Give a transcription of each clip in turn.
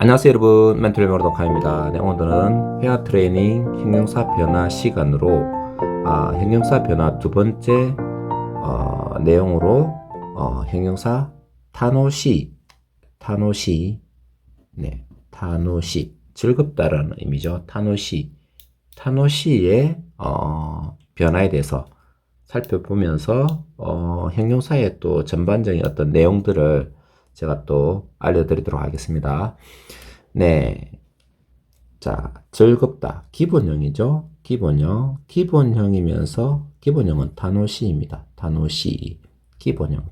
안녕하세요 여러분, 멘토 일명으로 독하입니다. 네, 오늘은 회화 트레이닝 형용사 변화 시간으로 형용사 변화 두 번째 내용으로 형용사 타노시 네, 타노시 즐겁다라는 의미죠. 타노시의 변화에 대해서 살펴보면서 형용사의 또 전반적인 어떤 내용들을 제가 또 알려드리도록 하겠습니다. 네. 자, 즐겁다. 기본형이죠. 기본형이면서, 기본형은 타노시입니다. 기본형.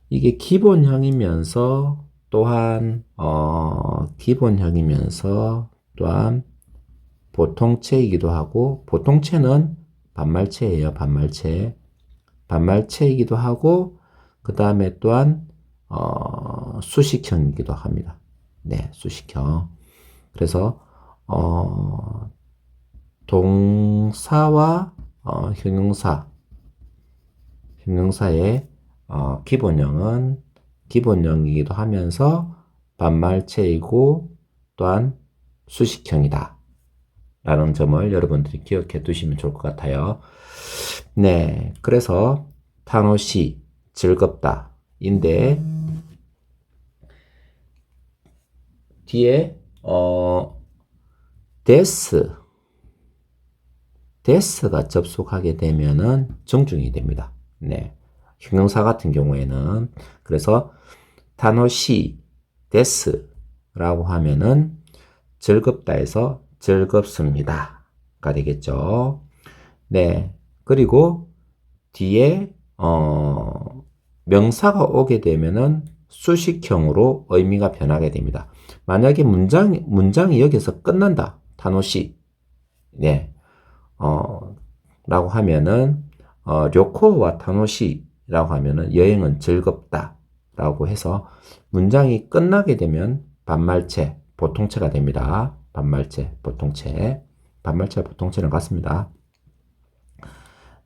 이게 기본형이면서 또한 보통체이기도 하고, 보통체는 반말체예요. 반말체이기도 하고, 그 다음에 또한 수식형이기도 합니다. 네, 수식형. 그래서 동사와 형용사의 기본형이기도 하면서 반말체이고 또한 수식형이다 라는 점을 여러분들이 기억해 두시면 좋을 것 같아요. 네, 그래서 타노시 즐겁다 인데 뒤에 데스가 접속하게 되면은 정중이 됩니다. 네. 형용사 같은 경우에는 그래서 타노시 데스라고 하면은 즐겁다에서 즐겁습니다가 되겠죠. 네. 그리고 뒤에 명사가 오게 되면은 수식형으로 의미가 변하게 됩니다. 만약에 문장이 여기서 끝난다. 타노시. 네. 라고 하면은, 료코와 타노시라고 하면은 여행은 즐겁다. 라고 해서 문장이 끝나게 되면 반말체, 보통체가 됩니다. 반말체는 같습니다.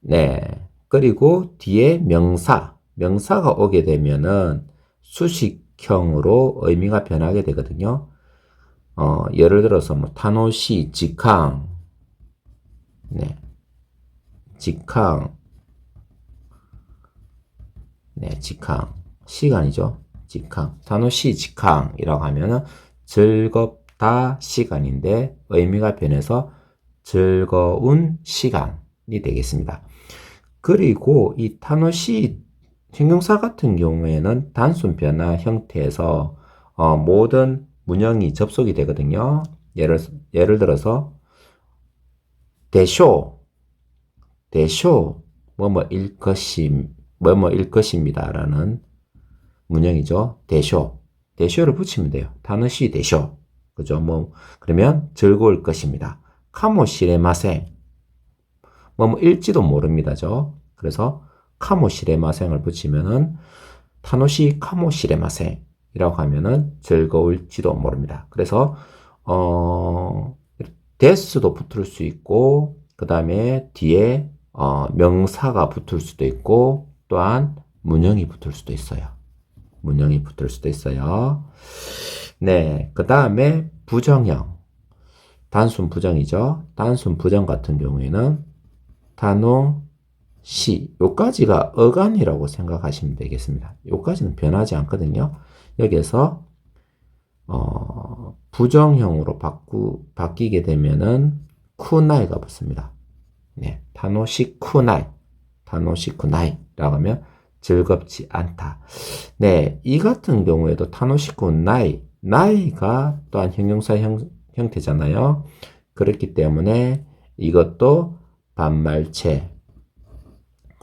네. 그리고 뒤에 명사가 오게 되면은 수식형으로 의미가 변하게 되거든요. 예를 들어서 뭐 타노시 직항, 네, 직항, 시간이죠. 타노시 직항이라고 하면은 즐겁다 시간인데 의미가 변해서 즐거운 시간이 되겠습니다. 그리고 이 타노시 형용사 같은 경우에는 단순 변화 형태에서 모든 문형이 접속이 되거든요. 예를 들어서 대쇼 뭐뭐일 것입니다라는 문형이죠. 대쇼를 붙이면 돼요. 타노시 대쇼. 그죠? 그러면 즐거울 것입니다. 카모시레마생 일지도 모릅니다죠. 그래서 카모시레마생을 붙이면은 타노시 카모시레마생이라고 하면은 즐거울지도 모릅니다. 그래서 데스도 붙을 수 있고 그 다음에 뒤에 명사가 붙을 수도 있고 또한 문형이 붙을 수도 있어요. 네, 그 다음에 부정형. 단순 부정이죠. 단순 부정 같은 경우에는 타노시 요까지가 어간이라고 생각하시면 되겠습니다. 요까지는 변하지 않거든요. 여기에서 부정형으로 바뀌게 되면은 쿠나이가 붙습니다. 네, 타노시 쿠나이라고 하면 즐겁지 않다. 네, 이 같은 경우에도 타노시 나이가 또한 형용사 형태잖아요. 그렇기 때문에 이것도 반말체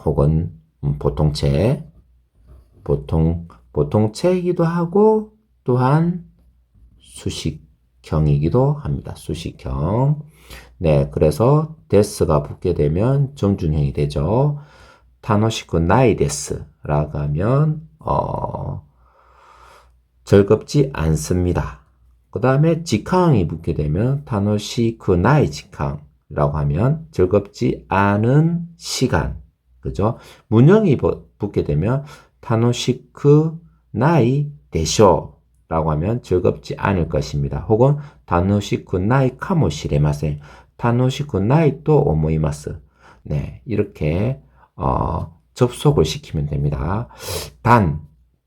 혹은 보통체이기도 하고 또한 수식형이기도 합니다. 수식형. 네, 그래서 데스가 붙게 되면 정준형이 되죠. 타노시쿠 나이 데스라고 하면 즐겁지 않습니다. 그 다음에 직항이 붙게 되면 타노시쿠 나이 직항이라고 하면 즐겁지 않은 시간. 그죠? 문형이 붙게 되면 타노시쿠 나이 데쇼 라고 하면 즐겁지 않을 것입니다. 혹은 타노시쿠 나이 카모시레마센. 타노시쿠 나이 또 오모이마스. 네, 이렇게 접속을 시키면 됩니다.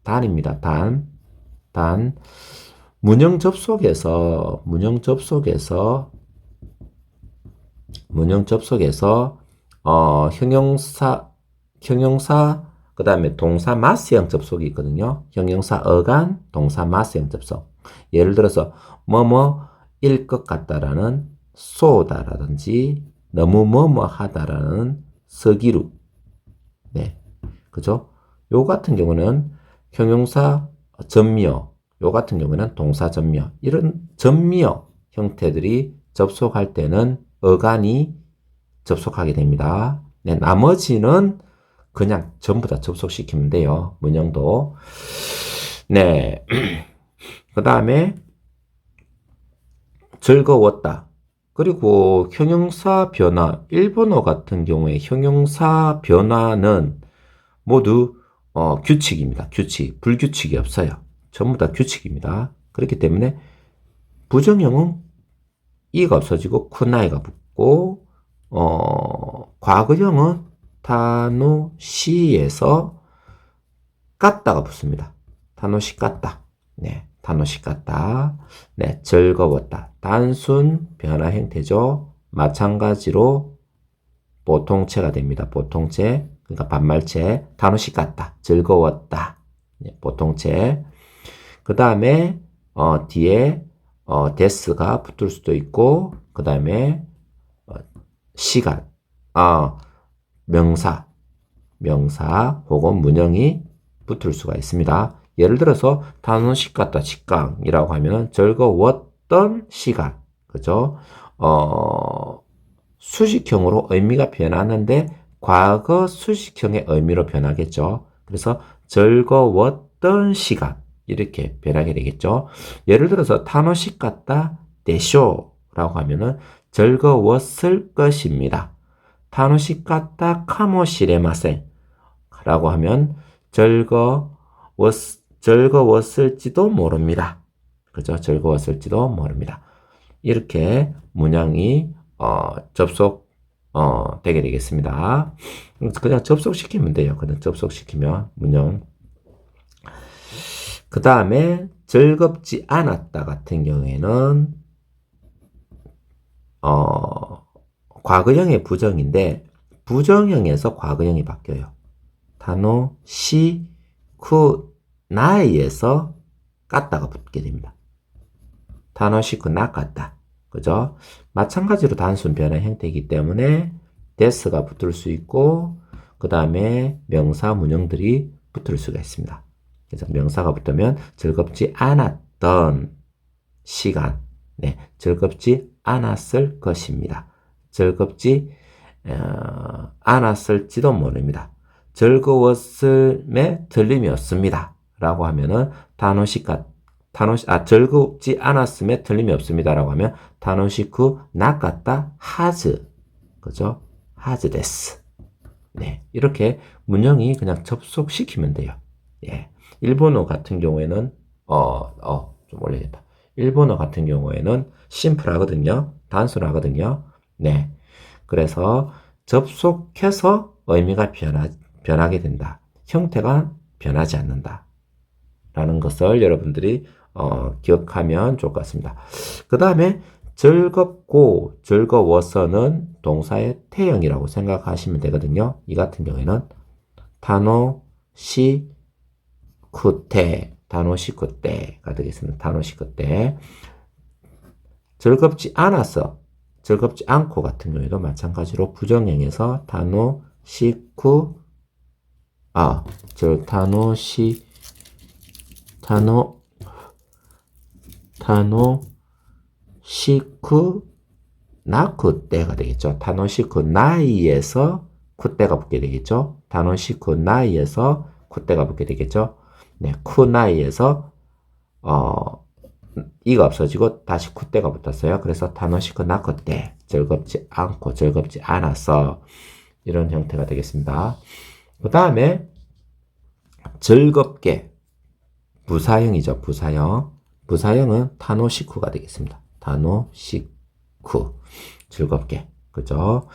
단입니다. 단. 문형 접속에서 형용사 그 다음에 동사 마스형 접속이 있거든요. 형용사 어간, 동사 마스형 접속. 예를 들어서 뭐뭐일 것 같다라는 쏘다라든지 너무 뭐뭐 하다라는 서기루. 네, 그죠? 요 같은 경우는 형용사 전미어, 요 같은 경우는 동사 전미어. 이런 전미어 형태들이 접속할 때는 어간이 접속하게 됩니다. 네, 나머지는 그냥 전부 다 접속시키면 돼요. 문형도. 네. 그 다음에 즐거웠다. 그리고 형용사 변화, 일본어 같은 경우에 형용사 변화는 모두 규칙입니다. 규칙. 불규칙이 없어요. 전부 다 규칙입니다. 그렇기 때문에 부정형은 이가 없어지고 쿠나이가 붙고 과거형은 타노시에서 깠다가 붙습니다. 타노시 깠다. 네, 타노시 깠다. 네, 즐거웠다. 단순 변화 형태죠. 마찬가지로 보통체가 됩니다. 보통체, 그러니까 반말체. 타노시 깠다. 즐거웠다. 네, 보통체. 그 다음에 뒤에 데스가 붙을 수도 있고, 그 다음에 시간, 명사 혹은 문형이 붙을 수가 있습니다. 예를 들어서 타노시 같다 직강이라고 하면 즐거웠던 시간, 그죠? 수식형으로 의미가 변하는데 과거 수식형의 의미로 변하겠죠. 그래서 즐거웠던 시간 이렇게 변하게 되겠죠. 예를 들어서 타노시 같다 데쇼라고 하면은 즐거웠을 것입니다. 타노시 같다 카모시레마센 라고 하면 즐거웠을지도 모릅니다. 그죠? 즐거웠을지도 모릅니다. 이렇게 문장이 접속 되게 되겠습니다. 그냥 접속시키면 돼요. 그냥 접속시키면 문장. 그 다음에 즐겁지 않았다 같은 경우에는 과거형의 부정인데 부정형에서 과거형이 바뀌어요. 단어 시, 쿠, 나이에서 깠다가 붙게 됩니다. 단어 시, 쿠, 나 깠다. 그죠? 마찬가지로 단순 변화 형태이기 때문에 데스가 붙을 수 있고 그 다음에 명사 문형들이 붙을 수가 있습니다. 그래서 명사가 붙으면 즐겁지 않았던 시간, 네, 즐겁지 않았을 것입니다. 즐겁지 않았을지도 모릅니다. 즐거웠음에 틀림이 없습니다. 라고 하면은 즐겁지 않았음에 틀림이 없습니다. 라고 하면 타노시쿠 나카타 하즈. 그죠? 하즈 데스. 네. 이렇게 문형이 그냥 접속시키면 돼요. 예. 일본어 같은 경우에는 좀 올려야겠다. 일본어 같은 경우에는 심플하거든요. 단순하거든요. 네. 그래서 접속해서 의미가 변하게 된다. 형태가 변하지 않는다. 라는 것을 여러분들이 기억하면 좋을 것 같습니다. 그 다음에 즐겁고 즐거워서는 동사의 태형이라고 생각하시면 되거든요. 이 같은 경우에는 타노시쿠테가 되겠습니다. 타노시쿠테. 즐겁지 않아서, 즐겁지 않고 같은 경우에도 마찬가지로 부정형에서 타노시쿠 나쿠떼가 되겠죠. 타노시쿠 나이에서 쿠떼가 붙게 되겠죠. 타노시쿠 나이에서 쿠떼가 붙게 되겠죠. 네, 쿠나이에서 이가 없어지고 다시 쿠떼가 붙었어요. 그래서 타노시쿠 나쿠떼, 즐겁지 않고 즐겁지 않아서 이런 형태가 되겠습니다. 그 다음에 즐겁게 부사형이죠. 부사형. 부사형은 타노시쿠가 되겠습니다. 타노시쿠. 즐겁게. 그죠?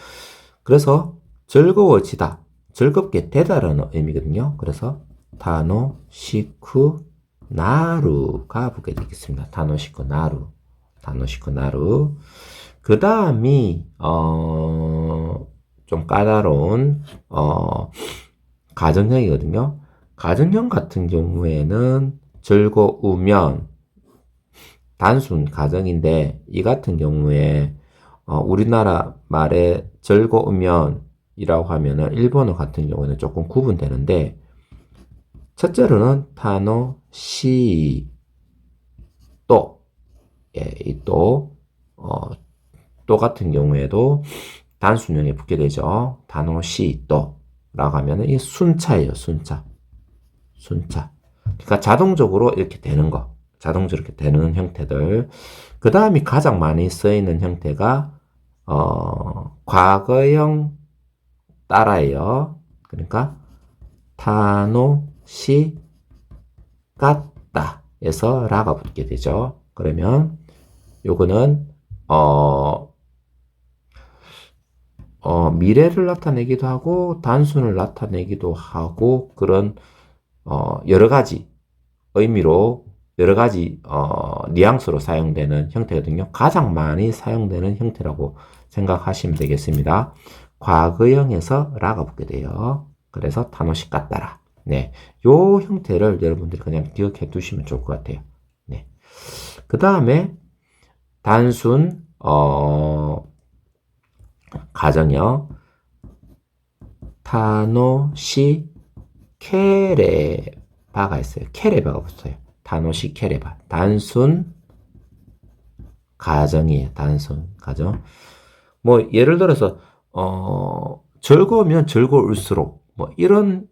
그래서 즐거워지다. 즐겁게 되다라는 의미거든요. 그래서 타노시쿠 나루가 붙게 되겠습니다. 타노시쿠 나루. 타노시쿠 나루. 그 다음이 좀 까다로운 가정형이거든요. 가정형 같은 경우에는 즐거우면 단순 가정인데 이 같은 경우에 우리나라 말에 즐거우면이라고 하면은 일본어 같은 경우에는 조금 구분되는데 첫째로는 타노 시 또 이 또 같은 경우에도 단순형에 붙게 되죠. 타노 시 또라고 하면은 이 순차예요. 순차. 그러니까 자동적으로 이렇게 되는 거. 자동적으로 이렇게 되는 형태들. 그 다음이 가장 많이 쓰이는 형태가 과거형 따라예요. 그러니까 타노시 같다 에서 라가 붙게 되죠. 그러면 요거는 미래를 나타내기도 하고 단순을 나타내기도 하고 그런 여러 가지 의미로 여러 가지 뉘앙스로 사용되는 형태거든요. 가장 많이 사용되는 형태라고 생각하시면 되겠습니다. 과거형에서 라가 붙게 돼요. 그래서 타노시 같다라. 네, 요 형태를 여러분들이 그냥 기억해 두시면 좋을 것 같아요. 네. 그 다음에 단순 가정형 타노시 케레바가 있어요. 케레바가 붙어요. 타노시 케레바. 단순 가정이에요. 단순 가정. 뭐 예를 들어서 즐거우면 즐거울수록 뭐 이런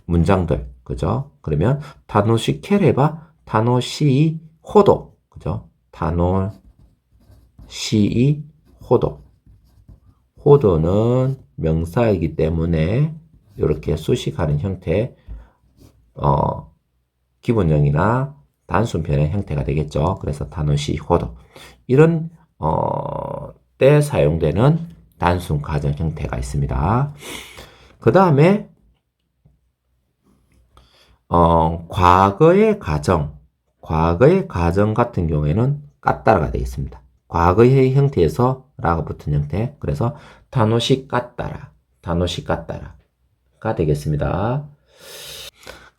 문장들 그죠? 그러면 타노시 케레바 타노시 호도 그죠? 타노시 호도. 호도는 명사이기 때문에 이렇게 수식하는 형태 기본형이나 단순편의 형태가 되겠죠. 그래서 타노시 호도. 이런 때 사용되는 단순 가정 형태가 있습니다. 그 다음에 과거의 가정 같은 경우에는 까따라가 되겠습니다. 과거의 형태에서 라가 붙은 형태. 그래서 타노시 까따라가 되겠습니다.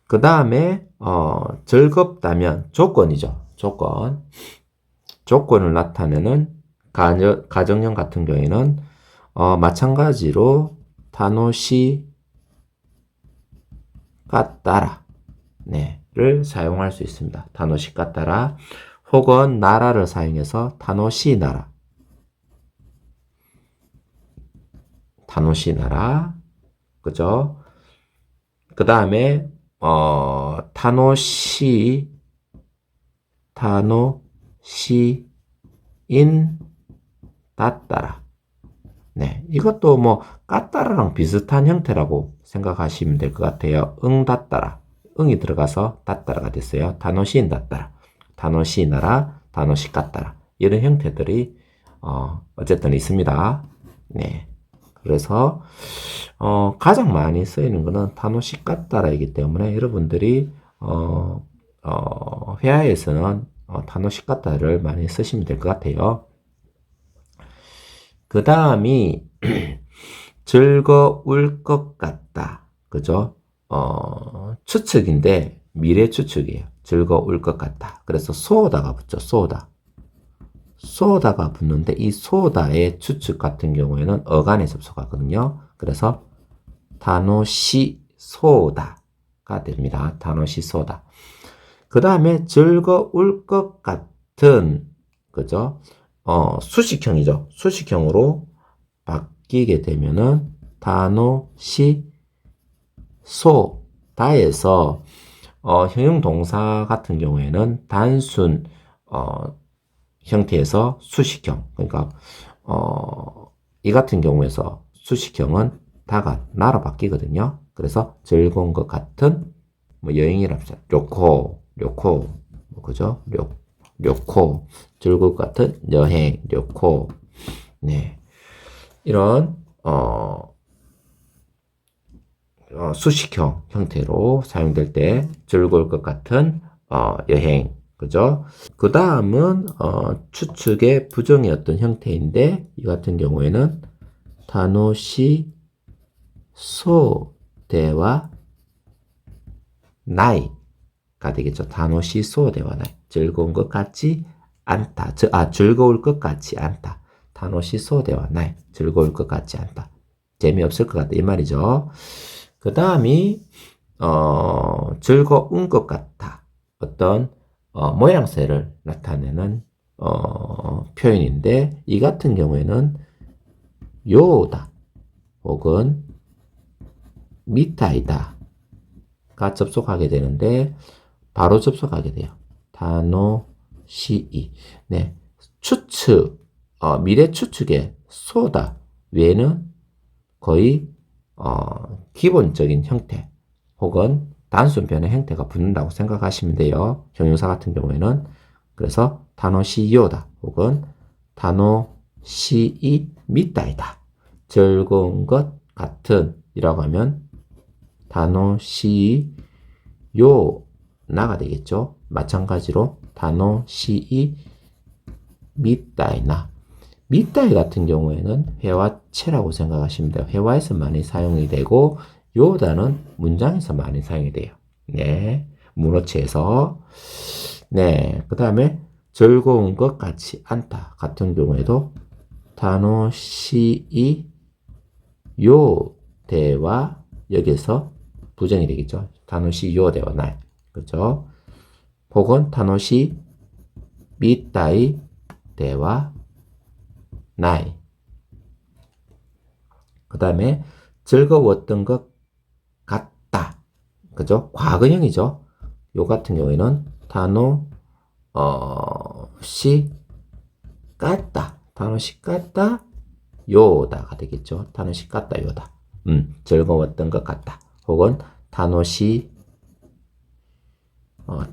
그 다음에 즐겁다면 조건이죠. 조건을 나타내는 가정형 같은 경우에는 마찬가지로 타노시 까따라 를 사용할 수 있습니다. 타노시 까따라 혹은 나라를 사용해서 타노시 나라 그죠? 그 다음에 타노시 인 따따라. 네, 이것도 뭐 까따라랑 비슷한 형태라고 생각하시면 될 것 같아요. 따따라. 응이 들어가서 따따라가 됐어요. 타노시인 따따라. 타노시 나라, 타노시 까따라. 이런 형태들이 어쨌든 있습니다. 네. 그래서 가장 많이 쓰이는 거는 타노시 까따라이기 때문에 여러분들이 회화에서는 타노시 까따라를 많이 쓰시면 될 것 같아요. 그 다음이 즐거울 것 같다. 그죠? 추측인데 미래 추측이에요. 즐거울 것 같다. 그래서 소다가 붙죠. 소다가 붙는데 이 소다의 추측 같은 경우에는 어간에 접속하거든요. 그래서 타노시 소다가 됩니다. 타노시 소다. 그 다음에 즐거울 것 같은 그죠? 수식형이죠. 수식형으로 바뀌게 되면은 타노시 소다에서 형용 동사 같은 경우에는 단순 형태에서 수식형 그러니까 이 같은 경우에서 수식형은 다가 나로 바뀌거든요. 그래서 즐거운 것 같은 뭐 여행이랍시다. 료코 뭐 그죠? 료코. 즐거울 것 같은 여행, 료코. 네. 이런, 수식형 형태로 사용될 때 즐거울 것 같은, 여행. 그죠? 그 다음은, 추측의 부정의 어떤 형태인데, 이 같은 경우에는 타노시 소대와 나이가 되겠죠. 타노시 소대와 나이. 즐거운 것 같지 않다. 즐거울 것 같지 않다. 타노시 소대와 나이. 즐거울 것 같지 않다. 재미없을 것 같다. 이 말이죠. 그 다음이, 즐거운 것 같다. 어떤, 모양새를 나타내는, 표현인데, 이 같은 경우에는 요다 혹은 미타이다가 접속하게 되는데 바로 접속하게 돼요. 타노시이. 네. 추측, 미래 추측의 소다 외에는 거의 기본적인 형태 혹은 단순 변의 형태가 붙는다고 생각하시면 돼요. 형용사 같은 경우에는. 그래서 타노시요다 혹은 타노시이 미타이다. 즐거운 것 같은 이라고 하면 타노시요 나가 되겠죠. 마찬가지로 타노시이 미타이나. 미타이 같은 경우에는 회화체라고 생각하시면 돼요. 회화에서 많이 사용이 되고 요다는 문장에서 많이 사용이 돼요. 네. 문어체에서. 네. 그 다음에 즐거운 것 같지 않다 같은 경우에도 타노시이 요대와 여기서 부정이 되겠죠. 타노시 요대와 나이. 그렇죠? 혹은 타노시 미타이 대와 나이. 그 다음에 즐거웠던 것 같다. 그죠? 과거형이죠. 요 같은 경우에는 타노시 깠다. 타노시 깠다. 요다가 되겠죠. 타노시 깠다 요다. 즐거웠던 것 같다. 혹은 타노시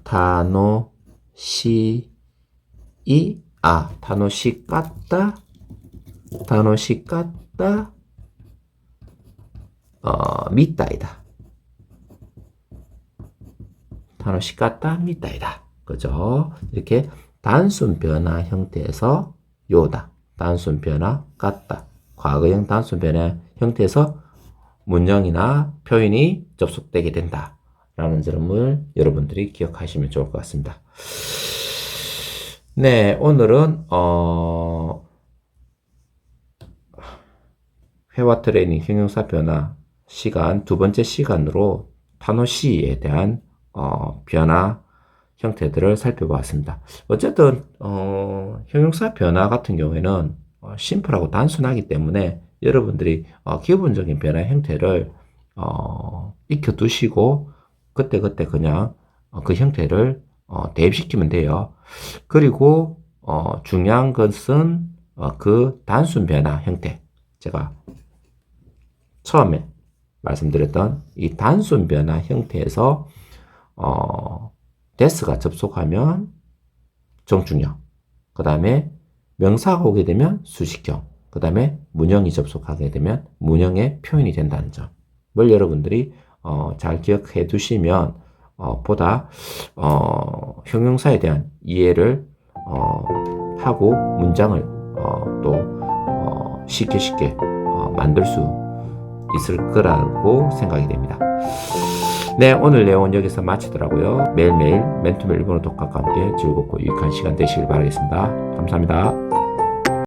타노시 깠다. 타노시 깠다. 미타이다. 타노시 깠다 미타이다. 그죠? 이렇게 단순 변화 형태에서 요다. 단순 변화 깠다. 과거형 단순 변화 형태에서 문장이나 표현이 접속되게 된다. 라는 점을 여러분들이 기억하시면 좋을 것 같습니다. 네, 오늘은 회화 트레이닝 형용사 변화 시간 두 번째 시간으로 타노시에 대한 변화 형태들을 살펴보았습니다. 어쨌든 형용사 변화 같은 경우에는 심플하고 단순하기 때문에 여러분들이 기본적인 변화 형태를 익혀두시고 그때그때 그냥 그 형태를 대입시키면 돼요. 그리고 중요한 것은 그 단순 변화 형태, 제가 처음에 말씀드렸던 이 단순 변화 형태에서 데스가 접속하면 정중형, 그 다음에 명사가 오게 되면 수식형, 그 다음에 문형이 접속하게 되면 문형의 표현이 된다는 점을 여러분들이 잘 기억해 두시면 보다 형용사에 대한 이해를 하고 문장을 또 쉽게 만들 수 있을 거라고 생각이 됩니다. 네, 오늘 내용은 여기서 마치더라고요. 매일매일 맨투맨 일본어 독학과 함께 즐겁고 유익한 시간 되시길 바라겠습니다. 감사합니다.